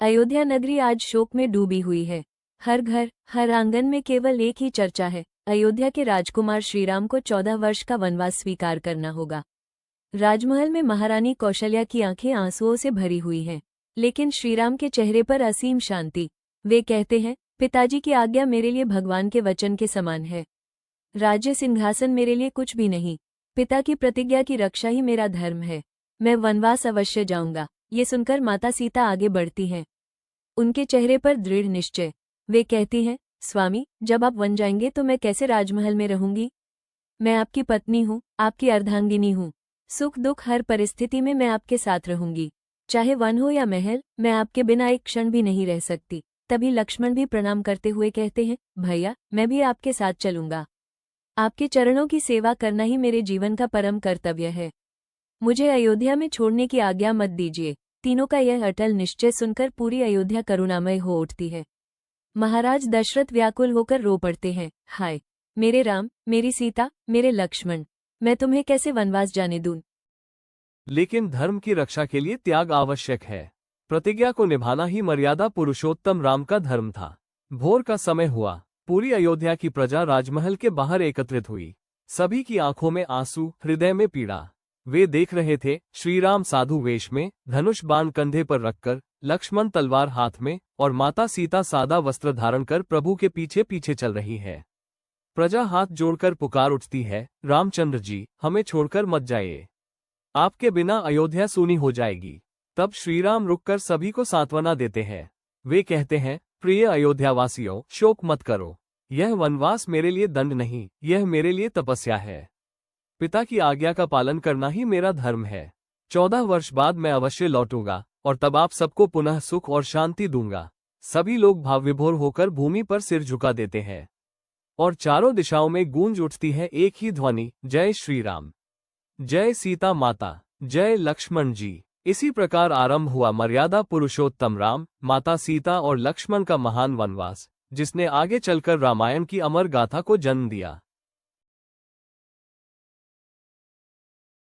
अयोध्या नगरी आज शोक में डूबी हुई है। हर घर, हर आंगन में केवल एक ही चर्चा है, अयोध्या के राजकुमार श्रीराम को 14 वर्ष का वनवास स्वीकार करना होगा। राजमहल में महारानी कौशल्या की आंखें आंसुओं से भरी हुई हैं, लेकिन श्रीराम के चेहरे पर असीम शांति। वे कहते हैं, पिताजी की आज्ञा मेरे लिए भगवान के वचन के समान है। राज्य सिंहासन मेरे लिए कुछ भी नहीं, पिता की प्रतिज्ञा की रक्षा ही मेरा धर्म है। मैं वनवास अवश्य जाऊंगा। ये सुनकर माता सीता आगे बढ़ती हैं, उनके चेहरे पर दृढ़ निश्चय। वे कहती हैं, स्वामी, जब आप वन जाएंगे तो मैं कैसे राजमहल में रहूंगी? मैं आपकी पत्नी हूँ, आपकी अर्धांगिनी हूँ। सुख दुख हर परिस्थिति में मैं आपके साथ रहूंगी। चाहे वन हो या महल, मैं आपके बिना एक क्षण भी नहीं रह सकती। तभी लक्ष्मण भी प्रणाम करते हुए कहते हैं, भैया, मैं भी आपके साथ चलूंगा। आपके चरणों की सेवा करना ही मेरे जीवन का परम कर्तव्य है। मुझे अयोध्या में छोड़ने की आज्ञा मत दीजिए। तीनों का यह अटल निश्चय सुनकर पूरी अयोध्या करुणामय हो उठती है। महाराज दशरथ व्याकुल होकर रो पड़ते हैं, हाय मेरे राम, मेरी सीता, मेरे लक्ष्मण, मैं तुम्हें कैसे वनवास जाने दूं? लेकिन धर्म की रक्षा के लिए त्याग आवश्यक है। प्रतिज्ञा को निभाना ही मर्यादा पुरुषोत्तम राम का धर्म था। भोर का समय हुआ। पूरी अयोध्या की प्रजा राजमहल के बाहर एकत्रित हुई। सभी की आंखों में आंसू, हृदय में पीड़ा। वे देख रहे थे, श्रीराम साधु वेश में, धनुष बाण कंधे पर रखकर, लक्ष्मण तलवार हाथ में और माता सीता सादा वस्त्र धारण कर प्रभु के पीछे पीछे चल रही है। प्रजा हाथ जोड़कर पुकार उठती है, रामचंद्र जी, हमें छोड़कर मत जाइए। आपके बिना अयोध्या सूनी हो जाएगी। तब श्रीराम रुककर सभी को सांत्वना देते हैं। वे कहते हैं, प्रिय अयोध्यावासियों, शोक मत करो। यह वनवास मेरे लिए दंड नहीं, यह मेरे लिए तपस्या है। पिता की आज्ञा का पालन करना ही मेरा धर्म है। 14 वर्ष बाद मैं अवश्य लौटूंगा और तब आप सबको पुनः सुख और शांति दूंगा। सभी लोग भावविभोर होकर भूमि पर सिर झुका देते हैं और चारों दिशाओं में गूंज उठती है एक ही ध्वनि, जय श्री राम, जय सीता माता, जय लक्ष्मण जी। इसी प्रकार आरंभ हुआ मर्यादा पुरुषोत्तम राम, माता सीता और लक्ष्मण का महान वनवास, जिसने आगे चलकर रामायण की अमर गाथा को जन्म दिया।